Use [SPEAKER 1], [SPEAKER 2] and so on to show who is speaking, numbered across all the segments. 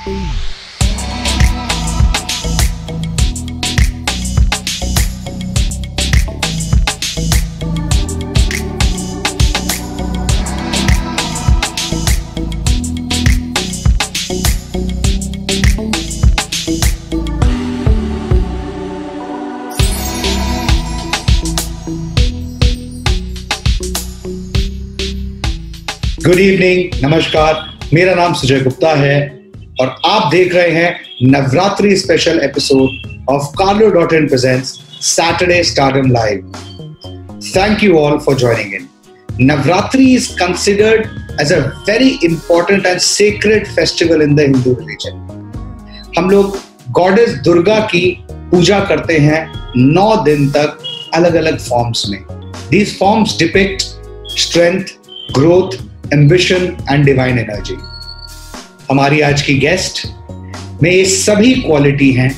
[SPEAKER 1] Good evening, नमस्कार। मेरा नाम सुजय गुप्ता है और आप देख रहे हैं Navratri special episode of Carlo.in presents Saturday Stardom Live. Thank you all for joining in. Navratri is considered as a very important and sacred festival in the Hindu religion. हम लोग गॉडेस दुर्गा की पूजा करते हैं 9 दिन तक अलग अलग फॉर्म्स में. These forms depict strength, growth, ambition and divine energy. हमारी आज की गेस्ट में ये सभी क्वालिटी हैं.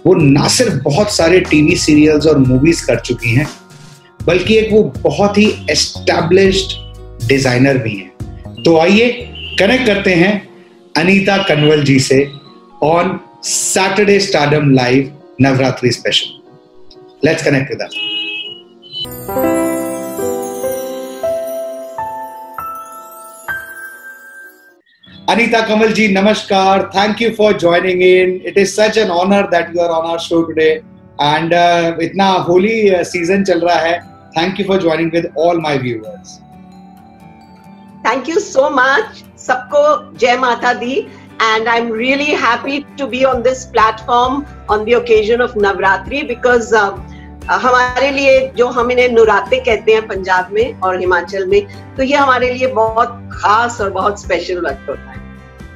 [SPEAKER 1] वो ना सिर्फ बहुत सारे टीवी सीरियल्स और मूवीज कर चुकी हैं, बल्कि एक वो बहुत ही एस्टैब्लिश्ड डिजाइनर भी हैं. तो आइए कनेक्ट करते हैं अनीता कनवल जी से on Saturday stardom live Navratri special. Let's connect with that. Anita Kamal ji, namaskar. Thank you for joining in. It is such an honor that you are on our show today. And इतना Holi season चल रहा है. Thank you for joining with all my viewers.
[SPEAKER 2] Thank you so much. सबको जय माता दी. And I'm really happy to be on this platform on the occasion of Navratri because हमारे लिए जो हम इन्हें नवरात्रे कहते हैं पंजाब में और हिमाचल में, तो ये हमारे लिए बहुत खास और बहुत स्पेशल वक्त होता है.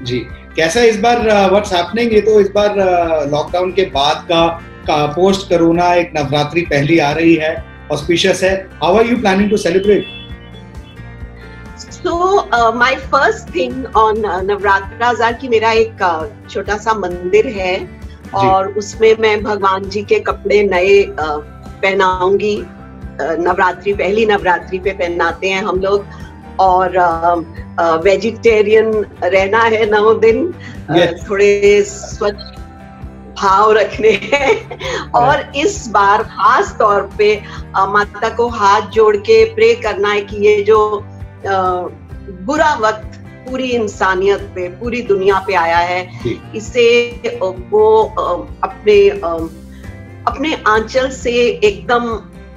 [SPEAKER 1] जी, कैसा इस बार व्हाट्स हैपनिंग? ये तो इस बार लॉकडाउन के बाद का पोस्ट कोरोना एक नवरात्रि पहली आ रही है, ऑस्पिशियस है. How are you planning to celebrate?
[SPEAKER 2] So my first thing on Navratras are कि मेरा एक छोटा सा मंदिर है और उसमें मैं भगवान जी के कपड़े नए पहनाऊंगी. पहली नवरात्रि पे पहनाते हैं हम लोग. और वेजिटेरियन रहना है 9 दिन. थोड़े स्वच्छ भाव रखने हैं. और इस बार खास तौर पे माता को हाथ जोड़ के प्रे करना है कि ये जो बुरा वक्त पूरी इंसानियत पे, पूरी दुनिया पे आया है, इसे वो अपने आंचल से एकदम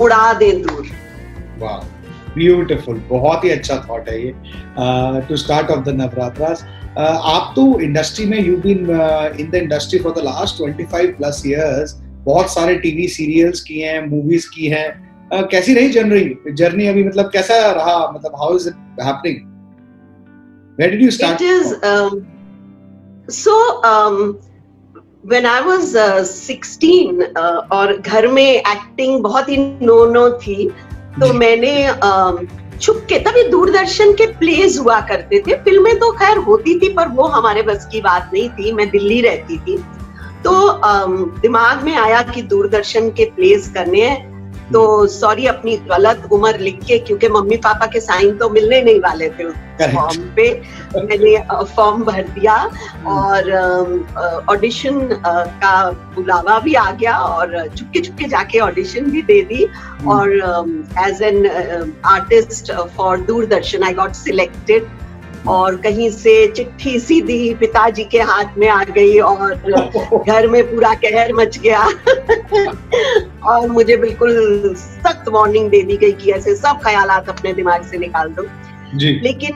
[SPEAKER 2] उड़ा दे दूर.
[SPEAKER 1] वाह, ब्यूटीफुल. बहुत ही अच्छा थॉट है ये to start off the Navratras. आप तो इंडस्ट्री में, you been in the industry for the last 25 plus years. बहुत सारे टीवी सीरियल्स की हैं, मूवीज की हैं. कैसी रही जर्नी अभी? मतलब कैसा रहा? मतलब how is it happening? Where did you start?
[SPEAKER 2] It is when I was 16 और घर में एक्टिंग बहुत ही नो थी, तो मैंने छुप के, तभी दूरदर्शन के प्लेज हुआ करते थे. फिल्में तो खैर होती थी पर वो हमारे बस की बात नहीं थी. मैं दिल्ली रहती थी, तो दिमाग में आया कि दूरदर्शन के प्लेज करने हैं. तो सॉरी, अपनी गलत उम्र लिख के, क्योंकि मम्मी पापा के साइन तो मिलने नहीं वाले थे उस फॉर्म पे, मैंने फॉर्म भर दिया और ऑडिशन का बुलावा भी आ गया और चुपके जाके ऑडिशन भी दे दी. और as an artist for Doordarshan I got selected. और कहीं से चिट्ठी सीधी पिताजी के हाथ में आ गई और घर में पूरा कहर मच गया. और मुझे बिल्कुल सख्त वार्निंग दे दी गई कि ऐसे सब ख्यालात अपने दिमाग से निकाल दो. लेकिन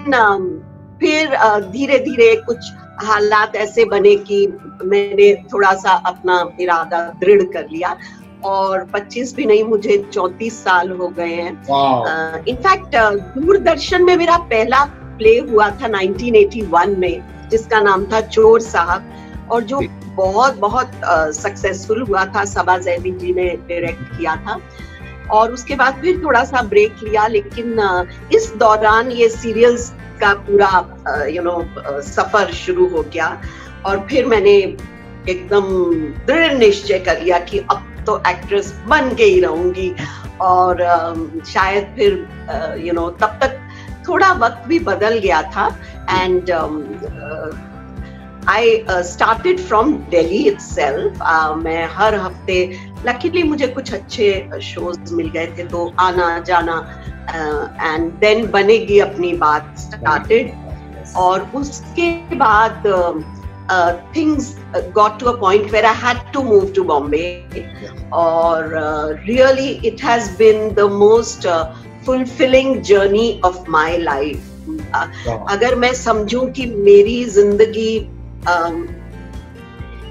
[SPEAKER 2] फिर धीरे धीरे कुछ हालात ऐसे बने कि मैंने थोड़ा सा अपना इरादा दृढ़ कर लिया. और 25 भी नहीं, मुझे 34 साल हो गए हैं. इनफैक्ट दूरदर्शन में मेरा पहला प्ले हुआ था 1981 में, जिसका नाम था चोर साहब, और जो बहुत सक्सेसफुल हुआ था. सबा जैदी जी ने डायरेक्ट किया था. और उसके बाद फिर थोड़ा सा ब्रेक लिया. लेकिन इस दौरान ये सीरियल्स का पूरा सफर शुरू हो गया. और फिर मैंने एकदम दृढ़ निश्चय कर लिया कि अब तो एक्ट्रेस बन के ही रहूंगी. और शायद फिर तब तक थोड़ा वक्त भी बदल गया था. And I started from Delhi itself. मैं हर हफ्ते लकीली मुझे कुछ अच्छे शोज मिल गए थे तो आना जाना एंड देन बनेगी अपनी बात स्टार्टेड और उसके बाद things got to a point where I had to move to Bombay और really it has been the most fulfilling journey of my life. अगर मैं समझूं कि मेरी जिंदगी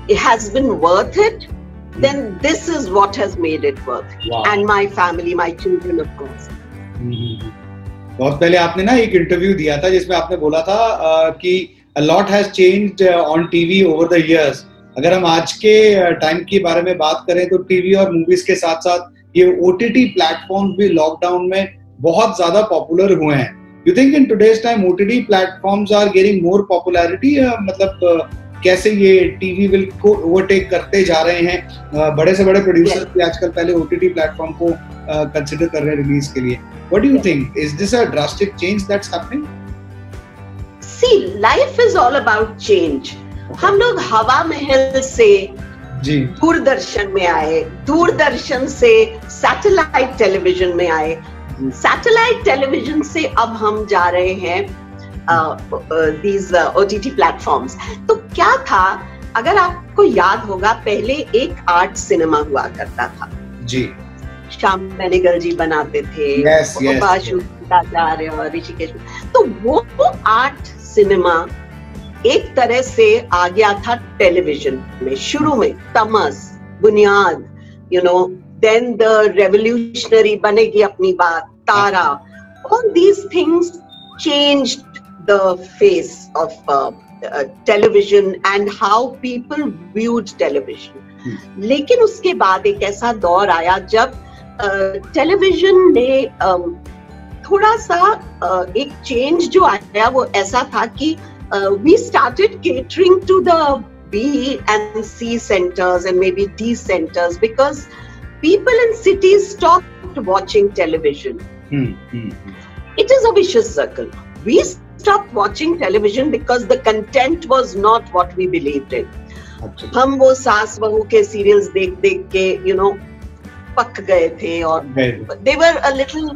[SPEAKER 2] it has been worth it, then this is what has made it worth it. And my family, my children, of course.
[SPEAKER 1] बहुत पहले आपने ना एक इंटरव्यू दिया था जिसमें आपने बोला था कि a lot has changed on TV over the years. अगर हम आज के टाइम के बारे में बात करें तो टीवी और मूवीज के साथ साथ ये OTT प्लेटफॉर्म्स भी लॉकडाउन में बहुत ज्यादा पॉपुलर हुए हैं. You think in today's time OTT platforms are getting more popularity? मतलब कैसे ये टीवी विल को ओवरटेक करते जा रहे हैं? बड़े से बड़े प्रोड्यूसर्स भी आजकल पहले OTT प्लेटफॉर्म को कंसिडर कर रहे हैं रिलीज के लिए. What do you think? Is this a drastic change that's happening?
[SPEAKER 2] See, life is all about change. हम लोग हवा महल से दूरदर्शन में आए, दूरदर्शन से सैटेलाइट टेलीविजन में आए, सैटेलाइट टेलीविजन से अब हम जा रहे हैं these OTT platforms. तो क्या था, अगर आपको याद होगा पहले एक आर्ट सिनेमा हुआ करता था
[SPEAKER 1] जी,
[SPEAKER 2] श्याम बेनेगल जी बनाते थे, आचार्य और ऋषिकेश. तो वो आर्ट सिनेमा एक तरह से आ गया था टेलीविजन में. शुरू में तमस, बुनियाद, then the revolutionary बनेगी अपनी बात, तारा. All these things changed the face of television and how people viewed television. लेकिन उसके बाद एक ऐसा दौर आया जब टेलीविजन ने थोड़ा सा एक चेंज जो आया वो ऐसा था कि we started catering to the B and C centers and maybe D centers because people in cities stopped watching television. It is a vicious circle. We stopped watching television because the content was not what we believed in. हम वो सास बहू के serials देख देख के पक गए थे और they were a little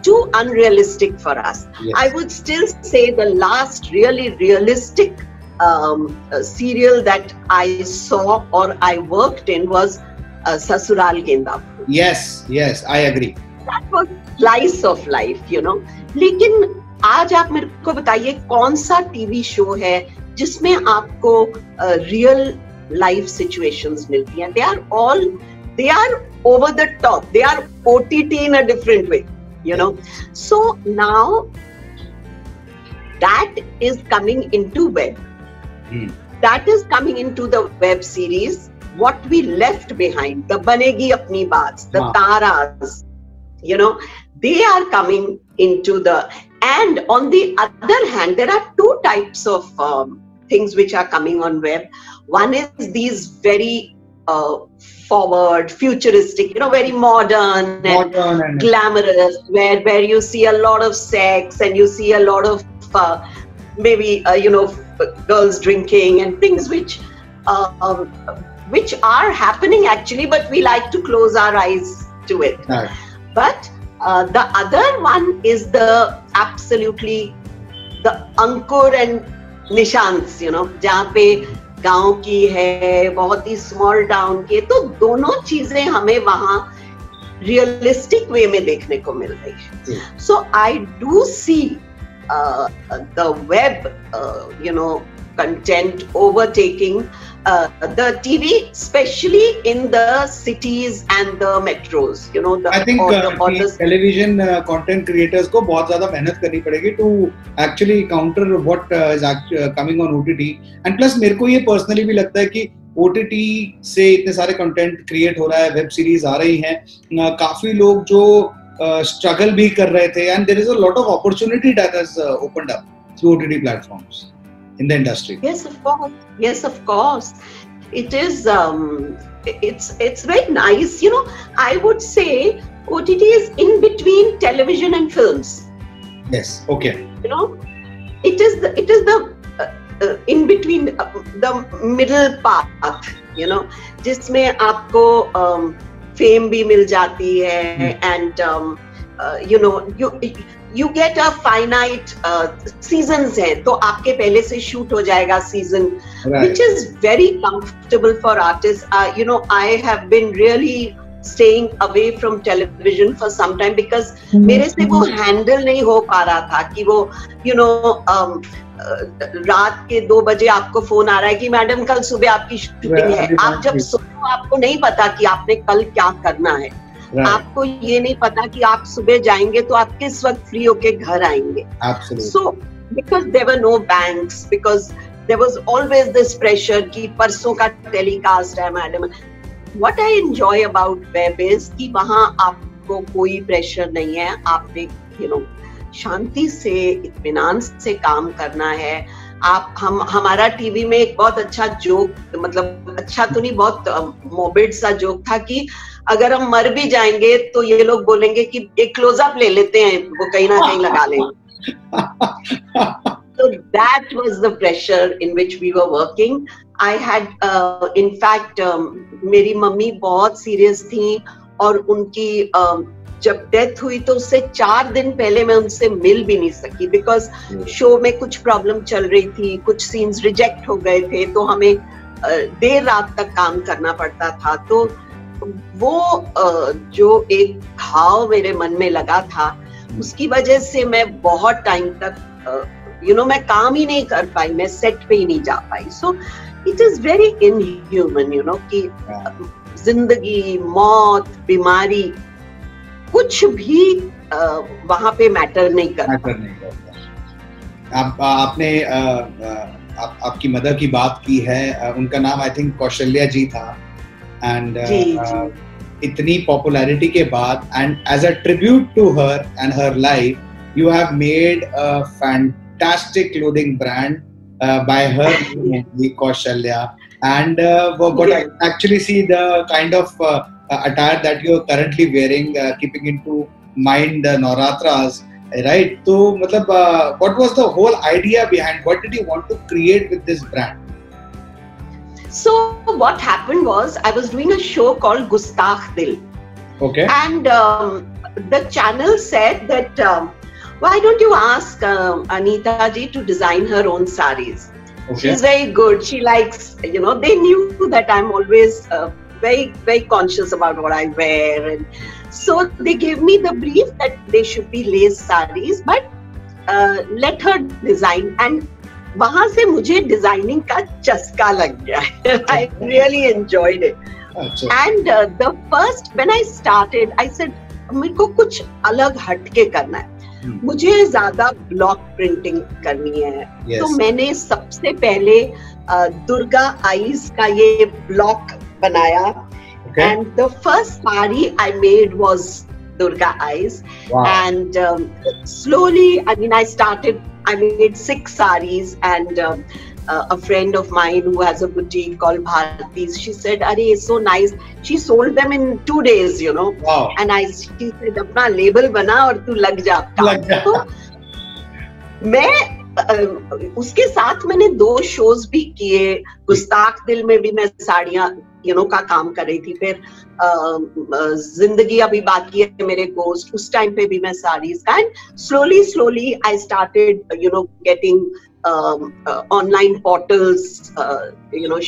[SPEAKER 2] too unrealistic for us. Yes. I would still say the last really realistic serial that I saw or I worked in was Sasural Genda.
[SPEAKER 1] Yes, I agree.
[SPEAKER 2] That was slice of life, लेकिन आज आप मेरे को बताइए कौन सा TV show है जिसमें आपको रियल लाइफ सिचुएशंस मिलती हैं. they are over the top. They are OTT in a different way, So now that is coming into web. That is coming into the web series. What we left behind, the Banegi Apni Baats, the Taras, they are coming into the. And on the other hand, there are two types of things which are coming on web. One is these very forward, futuristic, very modern and glamorous, where you see a lot of sex and you see a lot of maybe girls drinking and things which are happening actually, but we like to close our eyes to it. Right. But the other one is the absolutely the Ankur and Nishants, जहाँ पे गांव की है, बहुत ही small town की है, तो दोनों चीजें हमें वहाँ रियलिस्टिक वे में देखने को मिल रही है. So I do see the web content overtaking the TV, especially in the cities and the metros.
[SPEAKER 1] I think television content creators को बहुत ज़्यादा मेहनत करनी पड़ेगी to actually counter what is coming on OTT. And plus मेरे को ये personally भी लगता है कि OTT से इतने सारे content create हो रहा है, web series आ रही हैं, काफी लोग जो struggle भी कर रहे थे, and there is a lot of opportunity that has opened up through OTT platforms in the industry.
[SPEAKER 2] Yes, of course. It is. It's very nice. I would say OTT is in between television and films.
[SPEAKER 1] Yes. Okay.
[SPEAKER 2] It is the in between the middle path, you know, जिसमें आपको fame भी मिल जाती है and you know you get a finite seasons है, तो आपके पहले से शूट हो जाएगा season, which is very comfortable for artist. You know, I have been really staying away from television for some time because मेरे से वो हैंडल नहीं हो पा रहा था कि वो you know रात के 2 बजे आपको फोन आ रहा है कि मैडम कल सुबह आपकी शूटिंग है. आप जब सोओ आपको नहीं पता कि आपने कल क्या करना है. आपको ये नहीं पता कि आप सुबह जाएंगे तो आप किस वक्त फ्री होके घर आएंगे. So because there were no banks, because there was always this pressure कि परसों का टेलीकास्ट है madam. What I enjoy about web is कि वहाँ आपको कोई प्रेशर नहीं है. आपने you know शांति से, इत्मीनान से काम करना है. आप हमारा टीवी में एक बहुत अच्छा जोक, मतलब अच्छा तो नहीं, बहुत मोबिड सा जोक था कि अगर हम मर भी जाएंगे तो ये लोग बोलेंगे कि एक क्लोजअप ले लेते हैं, वो कहीं ना कहीं लगा लेंगे. So that was the pressure in which we were working. I had, in fact, मेरी मम्मी बहुत सीरियस थी और उनकी जब डेथ हुई तो उससे 4 दिन पहले मैं उनसे मिल भी नहीं सकी बिकॉज शो में कुछ प्रॉब्लम चल रही थी, कुछ सीन्स रिजेक्ट हो गए थे, तो हमें देर रात तक काम करना पड़ता था. तो वो जो एक घाव मेरे मन में लगा था, उसकी वजह से मैं बहुत टाइम तक मैं काम ही नहीं कर पाई, मैं सेट पे ही नहीं जा पाई. So it is very inhuman कि जिंदगी, मौत, बीमारी कुछ भी वहां पे मैटर नहीं करता.
[SPEAKER 1] आपने आपकी मदर की बात की है, उनका नाम आई थिंक कौशल्या जी था. एंड इतनी पॉपुलैरिटी के बाद, and as a tribute to her and her life, you have made a fantastic clothing brand by her, the Kaushalya, and what I actually see the kind of attire that you are currently wearing, keeping into mind Navratras, right? So, matlab, what was the whole idea behind? What did you want to create with this brand?
[SPEAKER 2] So, what happened was I was doing a show called Gustakh Dil.
[SPEAKER 1] Okay.
[SPEAKER 2] And the channel said that why don't you ask Anita ji to design her own sarees? Okay. She's very good. She likes, they knew that I'm always very, very conscious about what I wear. And so they gave me the brief that they should be lace sarees, but let her design. And वहाँ से मुझे designing का चस्का लग गया. I really enjoyed it. And the first, when I started, I said, मेरे को कुछ अलग हटके करना है. मुझे ज्यादा ब्लॉक प्रिंटिंग करनी है. तो मैंने सबसे पहले दुर्गा आईज का ये ब्लॉक बनाया. And the first sari I made was Durga eyes. And slowly, I mean, I made 6 sarees, and a friend of mine who has a boutique called Bharati's, she said, "Arey, it's so nice." She sold them in 2 days,
[SPEAKER 1] Wow.
[SPEAKER 2] And she said, "अपना label बना और तू लग जा." तो मैं उसके साथ मैंने 2 शोज भी किए. गुस्ताख दिल में भी मैं साड़ियाँ का काम कर रही थी. फिर जिंदगी अभी बाकी है मेरे गोस्ट, उस टाइम पे भी मैं साड़ीज का. And slowly I started getting online portals,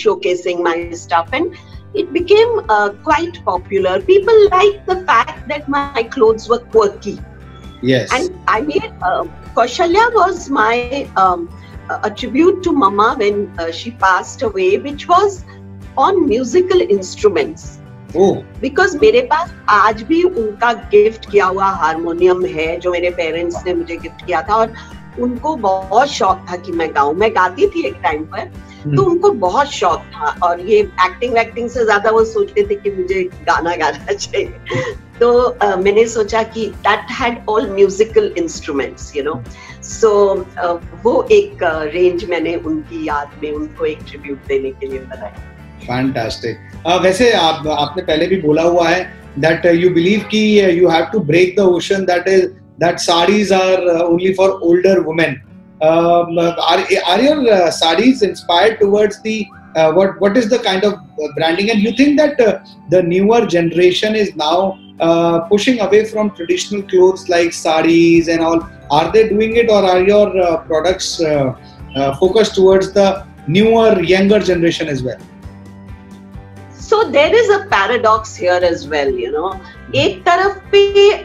[SPEAKER 2] showcasing my stuff, and it became quite popular. People liked the fact that my clothes were quirky.
[SPEAKER 1] Yes.
[SPEAKER 2] And I made Kaushalya was my a tribute to Mama when she passed away, which was on musical instruments.
[SPEAKER 1] Oh.
[SPEAKER 2] Because मेरे पास आज भी उनका gift किया हुआ harmonium है, जो मेरे parents ने मुझे गिफ्ट किया था. और उनको बहुत शौक था कि मैं गाऊं. मैं गाती थी एक टाइम पर, तो उनको बहुत शौक था. और ये एक्टिंग से ज्यादा वो सोचते थे कि मुझे गाना गाना चाहिए. तो मैंने सोचा कि that had all musical instruments, so वो एक रेंज मैंने उनकी याद में उनको एक ट्रिब्यूट देने के लिए बनाया.
[SPEAKER 1] Fantastic. वैसे आपने पहले भी बोला हुआ है that you believe कि you have to break the ocean that sarees are only for older women. Are your sarees inspired towards the what is the kind of branding? And you think that the newer generation is now pushing away from traditional clothes like sarees and all? Are they doing it, or are your products focused towards the newer, younger generation as well?
[SPEAKER 2] So there is a paradox here as well, you know. एक तरफ पे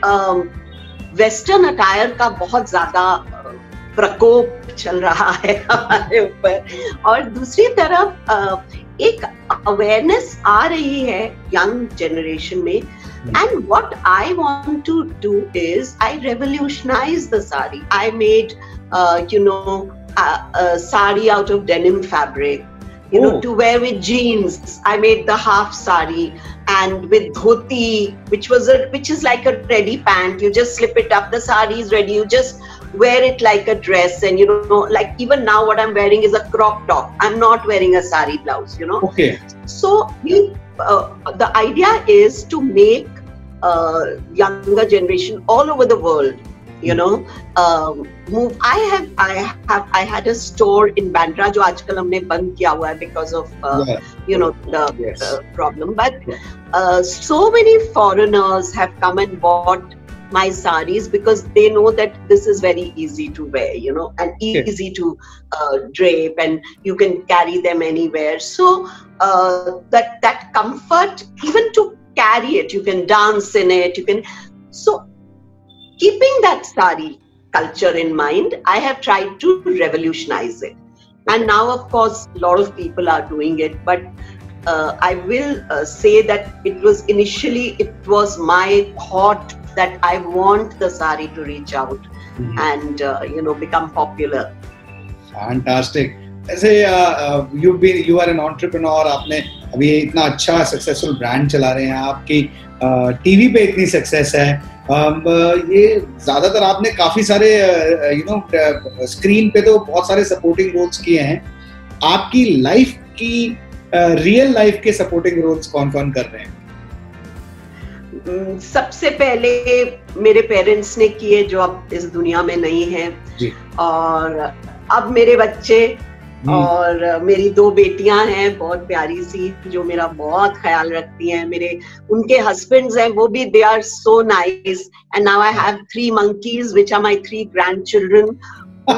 [SPEAKER 2] western attire का बहुत ज्यादा प्रकोप चल रहा है हमारे ऊपर, और दूसरी तरफ एक अवेयरनेस आ रही है यंग जनरेशन में. And what I want to do is I revolutionize the sari. I made, a sari out of denim fabric, to wear with jeans. I made the half sari, and with dhoti, which is like a ready pant. You just slip it up. The sari is ready. You just wear it like a dress, and like even now what I'm wearing is a crop top. I'm not wearing a sari blouse.
[SPEAKER 1] Okay.
[SPEAKER 2] So the idea is to make younger generation all over the world, move. I had a store in Bandra, जो आजकल हमने बंद किया हुआ है because of the problem. But so many foreigners have come and bought my saris because they know that this is very easy to wear, and easy to drape, and you can carry them anywhere. So that comfort, even to carry it, you can dance in it, so keeping that sari culture in mind, I have tried to revolutionize it. And now, of course, a lot of people are doing it, but I will say that it was my thought that I want the sari to reach out and become popular.
[SPEAKER 1] Fantastic. ऐसे you are an entrepreneur. आपने अभी इतना अच्छा successful brand चला रहे हैं, आपकी TV पे इतनी सक्सेस है. ये ज्यादातर आपने काफी सारे स्क्रीन पे तो बहुत सारे सपोर्टिंग रोल्स किए हैं. आपकी लाइफ की रियल लाइफ के सपोर्टिंग रोल्स कौन कौन कर रहे हैं?
[SPEAKER 2] सबसे पहले मेरे पेरेंट्स ने किए, जो अब इस दुनिया में नहीं है, और अब मेरे बच्चे और मेरी 2 बेटियां हैं बहुत प्यारी सी, जो मेरा बहुत ख्याल रखती हैं. उनके हस्बैंड्स हैं, वो भी they are so nice, and now I have 3 monkeys which are my 3 grandchildren who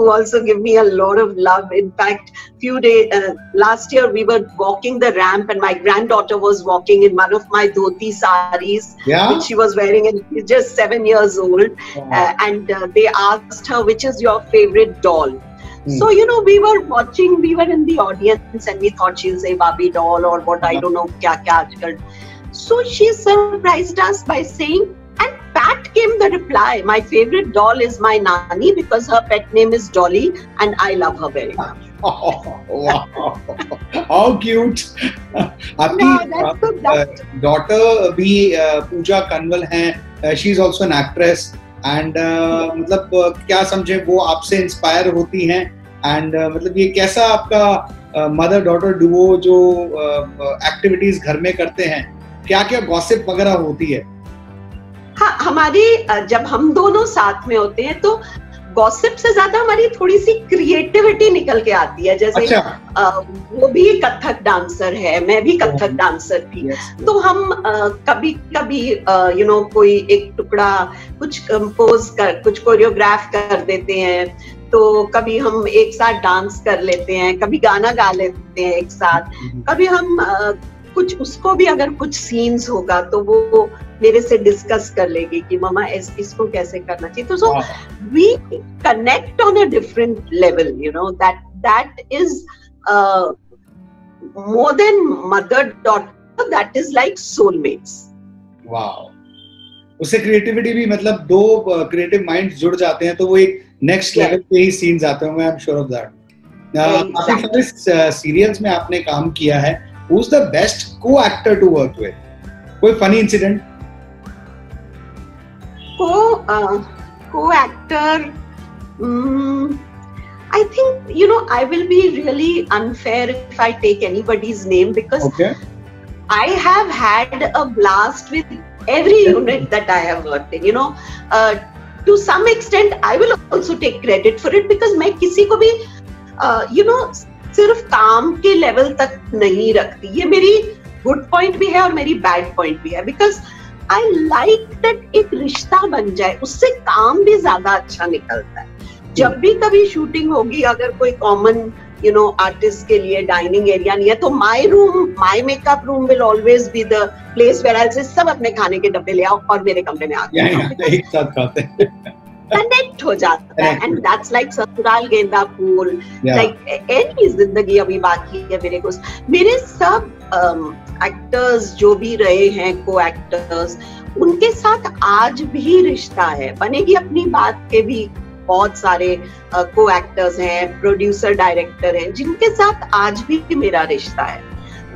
[SPEAKER 2] also give me a lot of love. In fact, last year we were walking the ramp, and my granddaughter was walking in one of my dhoti saris, which she was wearing, and she's just 7 years old. And they asked her, which is your favorite doll? So, we were watching, we were in the audience, and we thought she'll say Barbie doll or what, I don't know, kya aajkal. So she surprised us by saying, and Pat came the reply, my favorite doll is my Nani because her pet name is Dolly and I love her very much.
[SPEAKER 1] Oh, wow. How cute. आपकी daughter भी पूजा कंवल हैं, she is also an actress, and मतलब क्या समझे, वो आपसे inspire होती हैं, and मतलब ये कैसा आपका मदर डॉटर डुओ जो एक्टिविटीज घर में करते हैं, क्या क्या गॉसिप वगैरह होती है?
[SPEAKER 2] हाँ, हमारी जब हम दोनों साथ में होते हैं तो गॉसिप से ज्यादा हमारी थोड़ी सी क्रिएटिविटी निकल के आती है. जैसे वो भी कथक डांसर है, मैं भी कथक डांसर थी, तो हम कभी कोई एक टुकड़ा कुछ कंपोज कर, कुछ कोरियोग्राफ कर देते हैं, तो कभी हम एक साथ डांस कर लेते हैं, कभी गाना गा लेते हैं एक साथ, कभी हम कुछ उसको भी अगर कुछ सीन्स होगा तो वो मेरे से डिस्कस कर लेगी कि मामा इसको कैसे करना चाहिए. तो so we connect on a different level, that is more than mother daughter, that is like soulmates.
[SPEAKER 1] Wow. उससे क्रिएटिविटी भी, मतलब 2 क्रिएटिव माइंड्स जुड़ जाते हैं तो वो एक नेक्स्ट लेवल पे ही सीन्स आते होंगे. I am sure of that. काफी सारे सीरियल्स में आपने काम किया है. Who's the best co-actor to work with? कोई funny incident?
[SPEAKER 2] Co-actor, I think, I will be really unfair if I take anybody's name, because I have had a blast with every unit that I have worked in. to some extent I will also take credit for it, because मैं किसी को भी सिर्फ काम के level तक नहीं रखती. ये मेरी गुड पॉइंट भी है और मेरी बैड पॉइंट भी है, बिकॉज आई लाइक दैट एक रिश्ता बन जाए, उससे काम भी ज्यादा अच्छा निकलता है. जब भी कभी शूटिंग होगी, अगर कोई कॉमन आर्टिस्ट के लिए डाइनिंग एरिया नहीं है, तो my makeup room will always be the place where I say सब अपने खाने के डब्बे ले आओ और मेरे कमरे में आके
[SPEAKER 1] एक साथ खाते हैं.
[SPEAKER 2] कनेक्ट हो जाता है, एंड दैट्स लाइक ससुराल गेंदा फूल, लाइक एनी जिंदगी अभी बाकी है मेरे को. मेरे सब एक्टर्स जो भी रहे हैं, को एक्टर्स, उनके साथ आज भी रिश्ता है. बनेगी अपनी बात के भी बहुत सारे को एक्टर्स हैं, प्रोड्यूसर डायरेक्टर हैं, जिनके साथ आज भी मेरा रिश्ता है.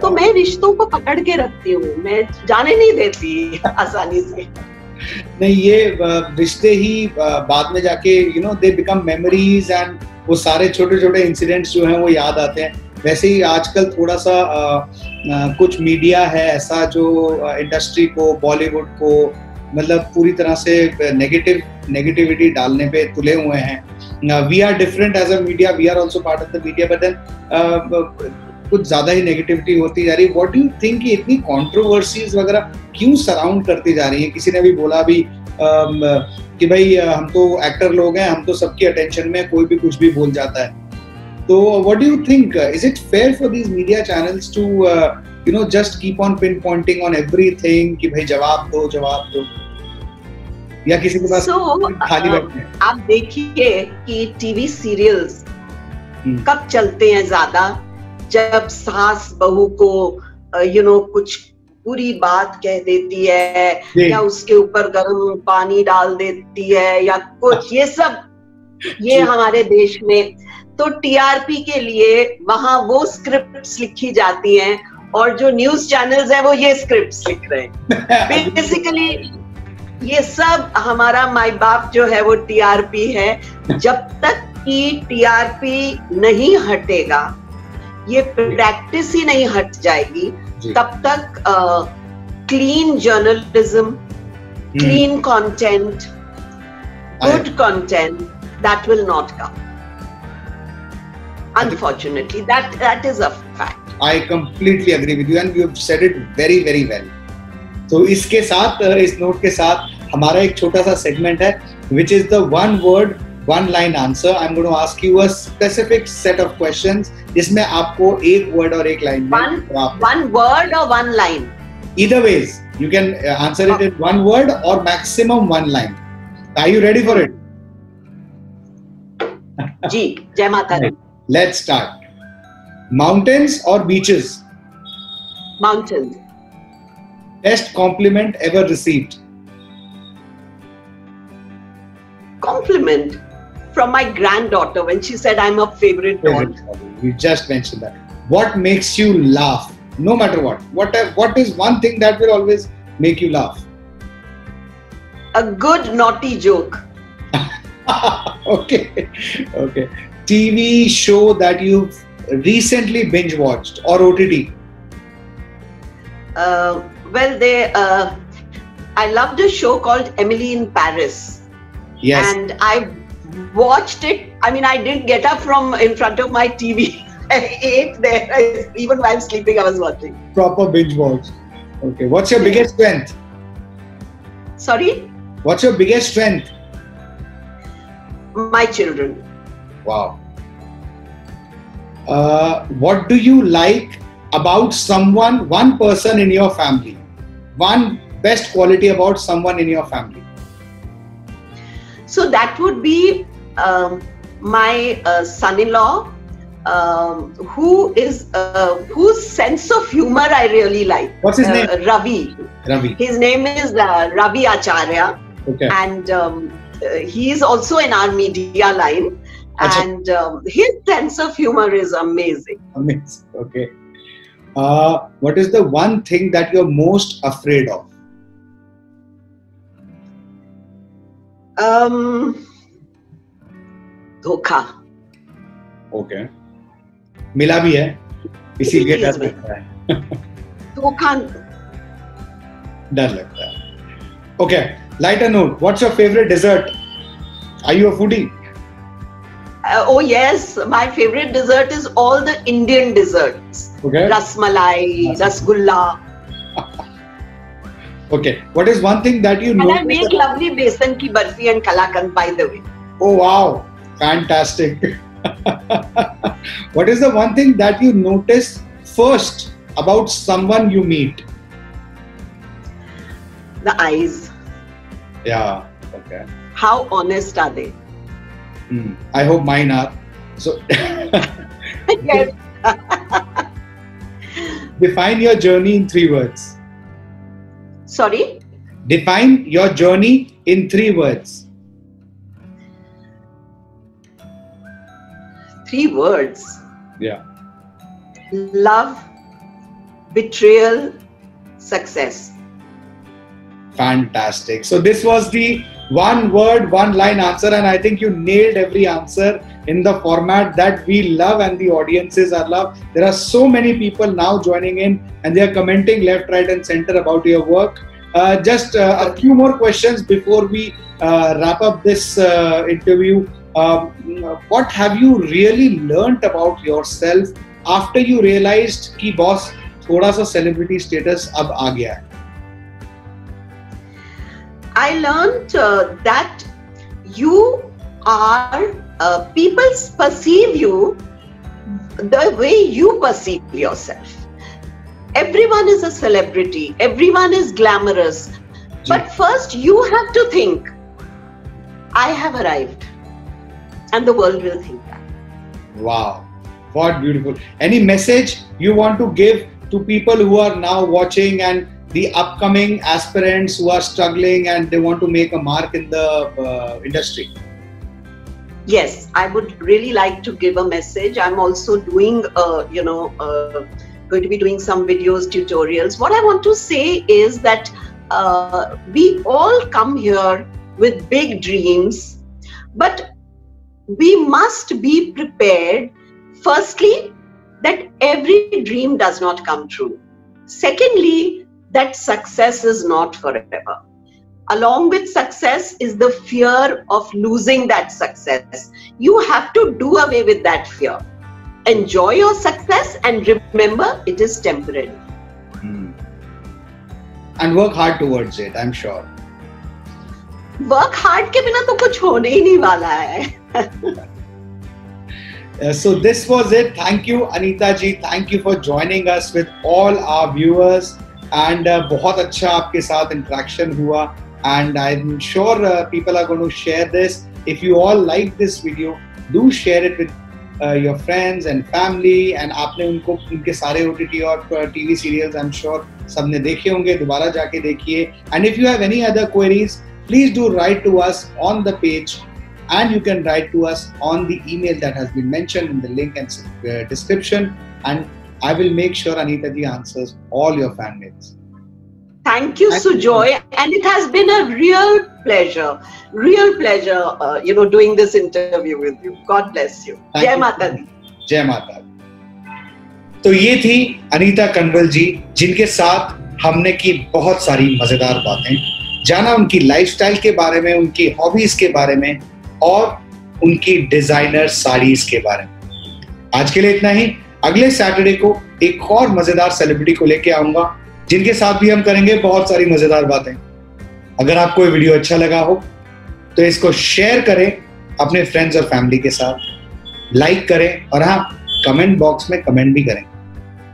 [SPEAKER 2] तो मैं रिश्तों को पकड़ के रखती हूँ, मैं जाने नहीं देती आसानी से.
[SPEAKER 1] नहीं, ये रिश्ते ही बाद में जाके दे बिकम मेमोरीज, एंड वो सारे छोटे छोटे इंसिडेंट्स जो हैं वो याद आते हैं. वैसे ही आजकल थोड़ा सा कुछ मीडिया है ऐसा जो इंडस्ट्री को, बॉलीवुड को मतलब पूरी तरह से नेगेटिविटी डालने पे तुले हुए हैं. We are different as a media, we are also part of the media, but then कुछ ज्यादा ही नेगेटिविटी होती जा रही है. व्हाट डू यू थिंक कि इतनी कंट्रोवर्सीज वगैरह क्यों सराउंड करती जा रही है? किसी ने भी बोला भी कि भाई हम तो एक्टर लोग हैं, हम तो सबकी अटेंशन में, कोई भी कुछ भी बोल जाता है. तो what do you think, is it fair for these media channels to just keep on pinpointing on everything कि भाई जवाब दो, या किसी के पास खाली बैठे?
[SPEAKER 2] आप देखिए कि टीवी सीरियल्स कब चलते हैं ज्यादा, जब सास बहू को कुछ पूरी बात कह देती है, या उसके ऊपर गर्म पानी डाल देती है, या कुछ ये हमारे देश में तो टीआरपी के लिए वहां वो स्क्रिप्ट्स लिखी जाती हैं, और जो न्यूज चैनल्स हैं वो ये स्क्रिप्ट्स लिख रहे हैं. बेसिकली ये सब हमारा माई बाप जो है वो टीआरपी है. जब तक कि टीआरपी नहीं हटेगा, ये प्रैक्टिस ही नहीं हट जाएगी, तब तक clean journalism, clean content, good content, that will not come. Unfortunately, that is a fact.
[SPEAKER 1] I completely agree with you, and you have said it very, very well. तो इसके साथ, इस नोट के साथ हमारा एक छोटा सा सेगमेंट है, which is the one word, one line answer. I'm going to ask you a specific set of questions, जिसमें आपको एक word और एक line में
[SPEAKER 2] one word or one line.
[SPEAKER 1] Either ways, you can answer it in one word or maximum one line. Are you ready for it?
[SPEAKER 2] जी, जय माता दी.
[SPEAKER 1] Let's start. Mountains or beaches?
[SPEAKER 2] Mountains.
[SPEAKER 1] Best compliment ever received?
[SPEAKER 2] Compliment from my granddaughter when she said I'm her favorite daughter.
[SPEAKER 1] You just mentioned that. What makes you laugh? No matter what. What is one thing that will always make you laugh?
[SPEAKER 2] A good naughty joke.
[SPEAKER 1] Okay. TV show that you've recently binge watched or OTT?
[SPEAKER 2] I loved a show called Emily in Paris.
[SPEAKER 1] Yes.
[SPEAKER 2] And I watched it. I mean, I didn't get up from in front of my TV. I ate there. Even while sleeping, I was watching.
[SPEAKER 1] Proper binge watch. Okay. What's your biggest strength?
[SPEAKER 2] Sorry?
[SPEAKER 1] What's your biggest strength?
[SPEAKER 2] My children.
[SPEAKER 1] Wow. What do you like about someone, one person in your family? One best quality about someone in your family?
[SPEAKER 2] So that would be my son-in-law, whose sense of humor I really like.
[SPEAKER 1] What's his name?
[SPEAKER 2] Ravi. His name is Ravi Acharya.
[SPEAKER 1] Okay.
[SPEAKER 2] And he is also in our media line. And his sense of humor is amazing.
[SPEAKER 1] Amazing. Okay. What is the one thing that you're most afraid of?
[SPEAKER 2] धोखा.
[SPEAKER 1] Okay. मिला भी है, इसीलिए डर लगता है.
[SPEAKER 2] धोखा.
[SPEAKER 1] डर लगता है. Okay. Lighter note. What's your favorite dessert? Are you a foodie?
[SPEAKER 2] Oh yes, my favorite dessert is all the Indian desserts.
[SPEAKER 1] Okay.
[SPEAKER 2] Rasmalai, rasgulla.
[SPEAKER 1] Okay. What is one thing that you
[SPEAKER 2] And
[SPEAKER 1] know?
[SPEAKER 2] I make lovely besan ki barfi and kalakand, by the way.
[SPEAKER 1] Oh wow, fantastic. What is the one thing that you notice first about someone you meet?
[SPEAKER 2] The eyes.
[SPEAKER 1] Yeah. Okay.
[SPEAKER 2] How honest are they?
[SPEAKER 1] I hope mine are. So
[SPEAKER 2] Yes.
[SPEAKER 1] define your journey in 3 words.
[SPEAKER 2] Sorry?
[SPEAKER 1] Define your journey in 3 words.
[SPEAKER 2] 3 words.
[SPEAKER 1] Yeah.
[SPEAKER 2] Love, betrayal, success.
[SPEAKER 1] Fantastic. So this was the 1 word, 1 line answer, and I think you nailed every answer in the format that we love and the audiences are love. There are so many people now joining in and they are commenting left, right and center about your work. Just a few more questions before we wrap up this interview. What have you really learnt about yourself after you realized कि boss थोड़ा सा celebrity status अब आ गया है?
[SPEAKER 2] I learned that you are, people perceive you the way you perceive yourself. Everyone is a celebrity, everyone is glamorous. But first you have to think, I have arrived, and the world will think that.
[SPEAKER 1] Wow, what beautiful. Any message you want to give to people who are now watching and the upcoming aspirants who are struggling and they want to make a mark in the industry?
[SPEAKER 2] Yes, I would really like to give a message. I'm also doing, going to be doing some videos, tutorials. What I want to say is that we all come here with big dreams, but we must be prepared, firstly, that every dream does not come true. Secondly, that success is not forever. Along with success is the fear of losing that success. You have to do away with that fear. Enjoy your success and remember it is temporary.
[SPEAKER 1] And work hard towards it, I'm sure.
[SPEAKER 2] Work hard के बिना तो कुछ होने ही नहीं वाला है.
[SPEAKER 1] So this was it. Thank you, Anita ji. Thank you for joining us with all our viewers. And बहुत अच्छा आपके साथ interaction हुआ. And I'm sure people are going to share this. If you all like this video, do share it with your friends and family. And आपने उनको उनके सारे OTT और TV serials I'm sure सबने देखे होंगे. दोबारा जाके देखिए. And if you have any other queries, please do write to us on the page. And you can write to us on the email that has been mentioned in the link and description. And I will make sure Anita ji answers all your fan mails.
[SPEAKER 2] Thank you, Sujoy. And it has been a real pleasure, doing this interview with you. God bless you. Jai Mata Di.
[SPEAKER 1] Jai Mata Di. तो ये थी अनीता कंवल जी, जिनके साथ हमने की बहुत सारी मजेदार बातें, जाना उनकी लाइफस्टाइल के बारे में, उनकी हॉबीज के बारे में और उनकी डिजाइनर साड़ीज के बारे में. आज के लिए इतना ही. अगले सैटरडे को एक और मजेदार सेलिब्रिटी को लेके आऊंगा, जिनके साथ भी हम करेंगे बहुत सारी मजेदार बातें. अगर आपको ये वीडियो अच्छा लगा हो तो इसको शेयर करें अपने फ्रेंड्स और फैमिली के साथ, लाइक करें और हाँ, कमेंट बॉक्स में कमेंट भी करें.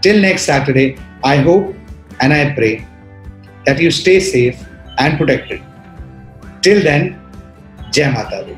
[SPEAKER 1] Till next Saturday, I hope and I pray that you stay safe and protected. Till then, Jai Mata Di.